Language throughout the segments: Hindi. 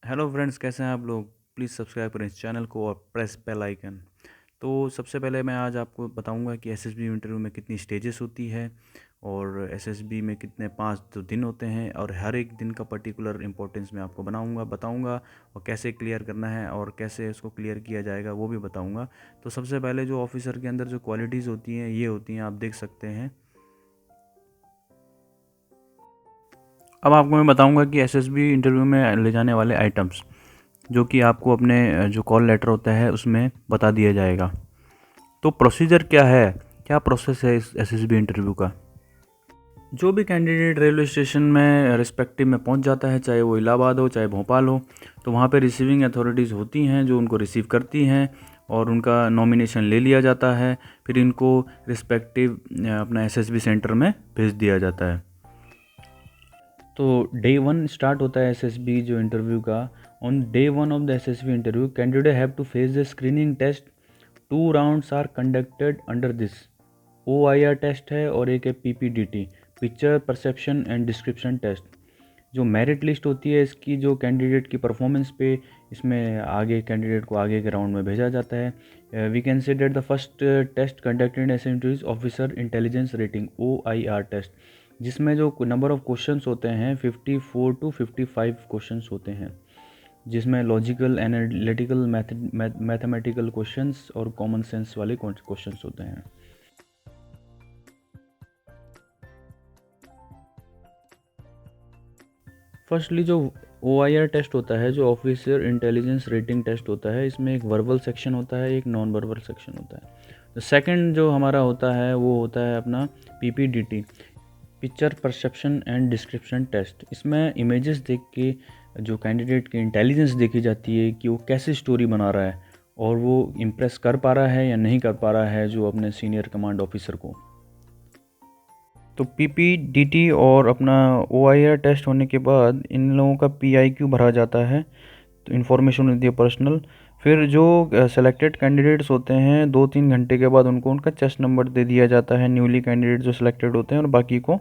हेलो फ्रेंड्स, कैसे हैं आप लोग। प्लीज़ सब्सक्राइब करें इस चैनल को और प्रेस बेल आइकन। तो सबसे पहले मैं आज आपको बताऊंगा कि एसएसबी इंटरव्यू में कितनी स्टेजेस होती है और एसएसबी में कितने 5 दिन होते हैं और हर एक दिन का पर्टिकुलर इंपॉर्टेंस मैं आपको बताऊंगा और कैसे क्लियर करना है और कैसे उसको क्लियर किया जाएगा वो भी बताऊंगा। तो सबसे पहले जो ऑफिसर के अंदर जो क्वालिटीज़ होती हैं ये होती हैं, आप देख सकते हैं। अब आपको मैं बताऊंगा कि एसएसबी इंटरव्यू में ले जाने वाले आइटम्स जो कि आपको अपने जो कॉल लेटर होता है उसमें बता दिया जाएगा। तो प्रोसीजर क्या है, क्या प्रोसेस है इस एसएसबी इंटरव्यू का। जो भी कैंडिडेट रेलवे स्टेशन में रिस्पेक्टिव में पहुंच जाता है, चाहे वो इलाहाबाद हो चाहे भोपाल हो, तो वहाँ पे रिसीविंग अथॉरिटीज़ होती हैं जो उनको रिसीव करती हैं और उनका नॉमिनेशन ले लिया जाता है। फिर इनको रिस्पेक्टिव अपना एसएसबी सेंटर में भेज दिया जाता है। तो डे 1 स्टार्ट होता है एसएसबी जो इंटरव्यू का। On day 1 of the SSB interview candidate have to face the screening test. 2 rounds are conducted under this. OIR test है और एक है PPDT, picture perception and description test. जो मेरिट लिस्ट होती है इसकी, जो कैंडिडेट की परफॉर्मेंस पे, इसमें आगे कैंडिडेट को आगे के राउंड में भेजा जाता है। We consider the first test conducted as interviews officer intelligence rating OIR test, जिसमें जो नंबर ऑफ क्वेश्चंस होते हैं 54 to 55 क्वेश्चंस होते हैं, जिसमें लॉजिकल एनालिटिकल मैथमेटिकल क्वेश्चंस और कॉमन सेंस वाले क्वेश्चंस होते हैं। फर्स्टली जो OIR टेस्ट होता है, जो ऑफिसर इंटेलिजेंस रेटिंग टेस्ट होता है, इसमें एक वर्बल सेक्शन होता है, एक नॉन वर्बल सेक्शन होता है। तो सेकंड जो हमारा होता है वो होता है अपना PPDT, picture perception and description test. इसमें इमेजेस देख के जो कैंडिडेट की इंटेलिजेंस देखी जाती है कि वो कैसे स्टोरी बना रहा है और वो इम्प्रेस कर पा रहा है या नहीं कर पा रहा है जो अपने सीनियर कमांड ऑफिसर को। तो PPDT और अपना OIR टेस्ट होने के बाद इन लोगों का PIQ भरा जाता है, तो इन्फॉर्मेशन होती है पर्सनल। फिर जो सेलेक्टेड कैंडिडेट्स होते हैं 2-3 घंटे के बाद उनको उनका चेस्ट नंबर दे दिया जाता है, न्यूली कैंडिडेट जो सिलेक्टेड होते हैं। और बाकी को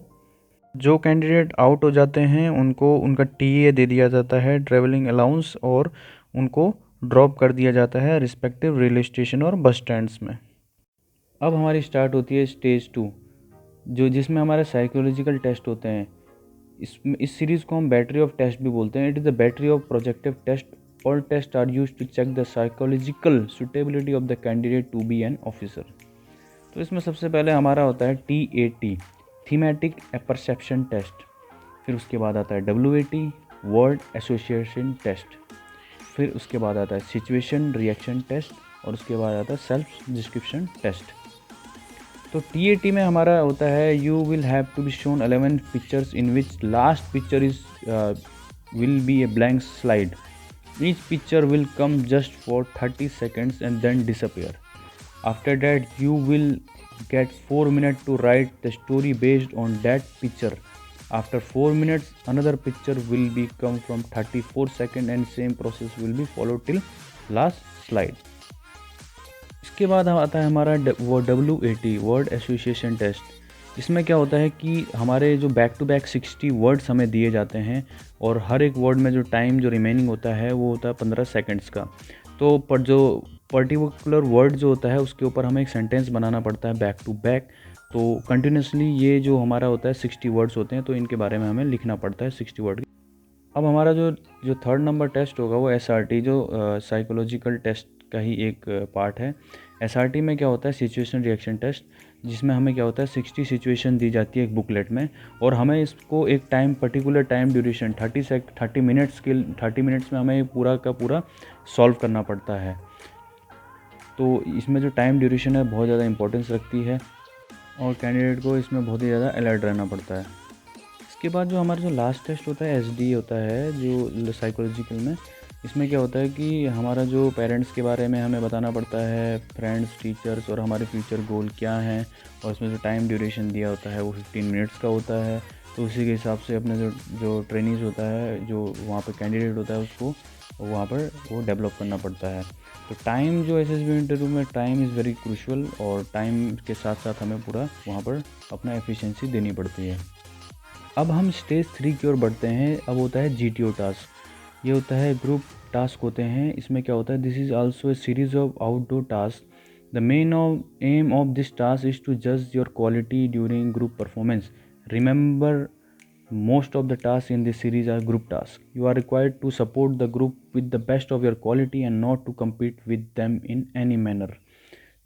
जो कैंडिडेट आउट हो जाते हैं उनको उनका TA दे दिया जाता है, ट्रेवलिंग अलाउंस, और उनको ड्रॉप कर दिया जाता है रिस्पेक्टिव रेलवे स्टेशन और बस स्टैंड्स में। अब हमारी स्टार्ट होती है स्टेज 2, जो जिसमें हमारे साइकोलॉजिकल टेस्ट होते हैं। इस सीरीज़ को हम बैटरी ऑफ टेस्ट भी बोलते हैं। It is the battery of projective test. All test are use to check the psychological suitability of the candidate to be an officer. तो इसमें सबसे पहले हमारा होता है TAT, थीमेटिक परसेप्शन टेस्ट। फिर उसके बाद आता है WAT, वर्ड एसोसिएशन टेस्ट। फिर उसके बाद आता है सिचुएशन रिएक्शन टेस्ट और उसके बाद आता है सेल्फ डिस्क्रिप्शन टेस्ट। तो TAT में हमारा होता है you will have to be shown 11 pictures in which last picture is will be a blank slide. Each picture will come just for 30 seconds and then disappear. After that, you will get 4 minutes to write the story based on that picture. After 4 minutes, another picture will be come from 34 seconds and same process will be followed till last slide. इसके बाद आता है हमारा वो WAT, वर्ड एसोसिएशन टेस्ट। इसमें क्या होता है कि हमारे जो बैक टू बैक 60 वर्ड्स हमें दिए जाते हैं और हर एक वर्ड में जो टाइम जो रिमेनिंग होता है वो होता है 15 सेकंड्स का। तो पर जो पर्टिकुलर वर्ड जो होता है उसके ऊपर हमें एक सेंटेंस बनाना पड़ता है बैक टू बैक। तो कंटिन्यूसली ये जो हमारा होता है 60 वर्ड्स होते हैं, तो इनके बारे में हमें लिखना पड़ता है 60 वर्ड। अब हमारा जो जो थर्ड नंबर टेस्ट होगा वो SRT, जो साइकोलॉजिकल टेस्ट का ही एक पार्ट है। SRT में क्या होता है, सिचुएशन रिएक्शन टेस्ट, जिसमें हमें क्या होता है 60 सिचुएशन दी जाती है एक बुकलेट में और हमें इसको एक time particular time duration 30 minutes में हमें पूरा का पूरा सॉल्व करना पड़ता है। तो इसमें जो टाइम ड्यूरेशन है बहुत ज़्यादा इंपॉर्टेंस रखती है और कैंडिडेट को इसमें बहुत ही ज़्यादा अलर्ट रहना पड़ता है। इसके बाद जो हमारा जो लास्ट टेस्ट होता है SD होता है जो साइकोलॉजिकल में। इसमें क्या होता है कि हमारा जो पेरेंट्स के बारे में हमें बताना पड़ता है, फ्रेंड्स, टीचर्स और हमारे फ्यूचर गोल क्या हैं, और इसमें जो टाइम ड्यूरेशन दिया होता है वो 15 मिनट्स का होता है। तो उसी के हिसाब से अपने जो जो ट्रेनिंग्स होता है, जो वहाँ पर कैंडिडेट होता है, उसको वहाँ पर वो डेवलप करना पड़ता है। तो टाइम जो SSB इंटरव्यू में टाइम इज़ वेरी क्रूशियल और टाइम के साथ साथ हमें पूरा वहाँ पर अपना एफिशिएंसी देनी पड़ती है। अब हम स्टेज 3 की ओर बढ़ते हैं। अब होता है GTO टास्क। ये होता है ग्रुप टास्क होते हैं। इसमें क्या होता है, this is also a series of outdoor task. The main aim of this task is to जज your quality during group performance. Remember, most of the tasks in this series are group tasks. You are required to support the group with the best of your quality and not to compete with them in any manner.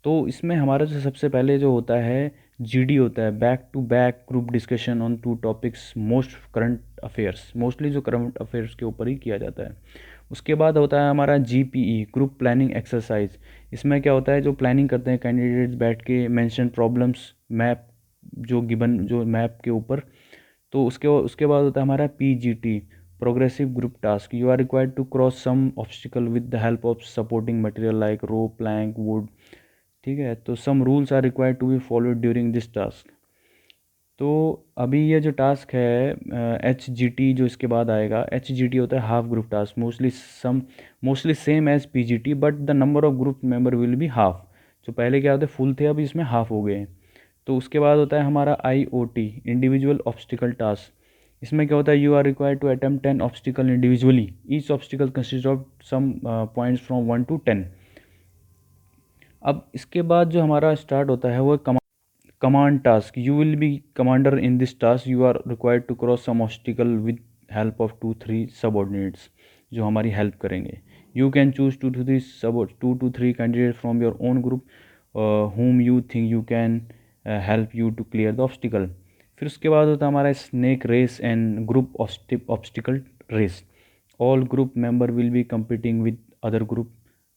तो इसमें हमारा जो सबसे पहले जो होता है जीडी होता है, back to back group discussion on two topics most current affairs. Mostly जो करंट अफेयर्स के ऊपर ही किया जाता है। उसके बाद होता है हमारा जीपीई, ग्रुप प्लानिंग एक्सरसाइज। इसमें क्या होता है, जो प्लानिंग करते हैं कैंडिडेट्स बैठ के, मेंशन प्रॉब्लम्स मैप, जो गिवन जो मैप के ऊपर। तो उसके बाद होता है हमारा PGT, progressive group task. You are required to cross some obstacle with the help of supporting material like rope, plank, wood. ठीक है, तो some rules are required to be followed during this task. तो अभी ये जो टास्क है एच जी टी, जो इसके बाद आएगा, एच जी टी होता है half group task. Mostly same as P G T, but the number of group member will be half. जो पहले क्या होते फुल थे, अभी इसमें हाफ हो गए हैं। तो उसके बाद होता है हमारा I O T, individual obstacle task. इसमें क्या होता है, you are required to attempt 10 obstacle individually. Each obstacle consist of some points from 1 to 10। अब इसके बाद जो हमारा स्टार्ट होता है वो command task. You will be commander in this task. You are required to cross some obstacle with help of 2-3 subordinates, जो हमारी हेल्प करेंगे। You can choose 2 to 3 candidate from your own group whom you think you can help you to clear the obstacle। फिर उसके बाद होता है हमारा snake race and group obstacle race. All group member will be competing with other group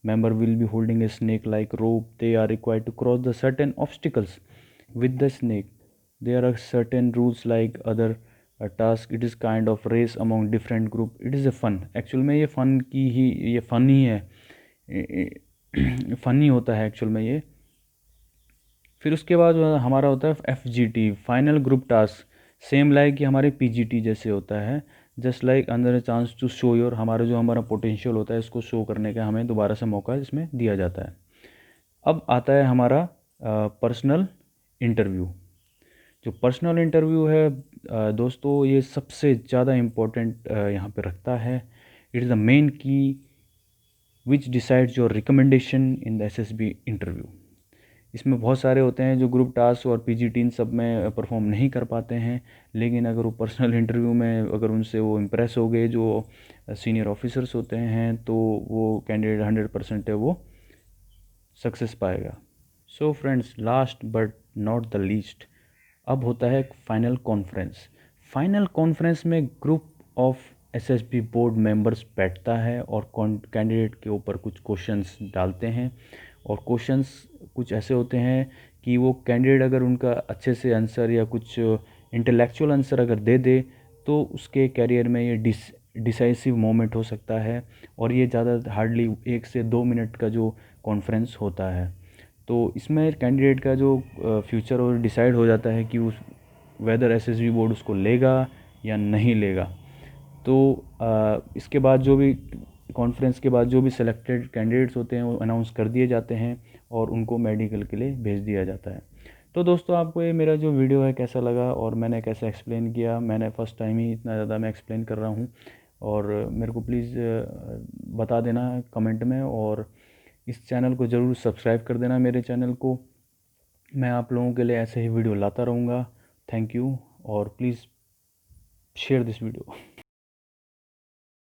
member will be holding a snake like rope. They are required to cross the certain obstacles with the snake. There are certain rules like other task. It is kind of race among different group. It is a fun, actual में ये फ़न की ही, ये फ़न ही है, फ़नी होता है एक्चुअल में ये। फिर उसके बाद हमारा होता है F G T, final group task. Same like कि हमारे पी जी टी जैसे होता है, जस्ट लाइक अंदर चांस टू शो योर, हमारा पोटेंशियल होता है इसको शो करने का हमें दोबारा से मौका इसमें दिया जाता है। अब आता है हमारा पर्सनल इंटरव्यू। जो पर्सनल इंटरव्यू है दोस्तों, ये सबसे ज़्यादा इम्पोर्टेंट यहाँ पे रखता है। It is the main key which decides your recommendation in the S S B interview. इसमें बहुत सारे होते हैं जो ग्रुप टास्क और पीजीटी इन सब में परफॉर्म नहीं कर पाते हैं, लेकिन अगर वो पर्सनल इंटरव्यू में अगर उनसे वो इम्प्रेस हो गए, जो सीनियर ऑफिसर्स होते हैं, तो वो कैंडिडेट 100% है वो सक्सेस पाएगा। So friends, last but not the least, अब होता है फाइनल कॉन्फ्रेंस। फाइनल कॉन्फ्रेंस में group of SSB board members बैठता है और कैंडिडेट के ऊपर कुछ क्वेश्चंस डालते हैं। और क्वेश्चंस कुछ ऐसे होते हैं कि वो कैंडिडेट अगर उनका अच्छे से आंसर या कुछ इंटेलेक्चुअल आंसर अगर दे दे, तो उसके कैरियर में ये डिसाइसिव मोमेंट हो सकता है। और ये ज़्यादा हार्डली 1 से 2 मिनट का जो कॉन्फ्रेंस होता है, तो इसमें कैंडिडेट का जो फ्यूचर और डिसाइड हो जाता है कि उस वेदर एसएसबी बोर्ड उसको लेगा या नहीं लेगा। तो इसके बाद जो भी कॉन्फ्रेंस के बाद जो भी सिलेक्टेड कैंडिडेट्स होते हैं वो अनाउंस कर दिए जाते हैं और उनको मेडिकल के लिए भेज दिया जाता है। तो दोस्तों, आपको ये मेरा जो वीडियो है कैसा लगा और मैंने कैसे एक्सप्लेन किया? मैंने फ़र्स्ट टाइम ही इतना ज़्यादा मैं एक्सप्लेन कर रहा हूँ, और मेरे को प्लीज़ बता देना कमेंट में, और इस चैनल को ज़रूर सब्सक्राइब कर देना मेरे चैनल को। मैं आप लोगों के लिए ऐसे ही वीडियो लाता रहूँगा। थैंक यू, और प्लीज़ शेयर दिस वीडियो।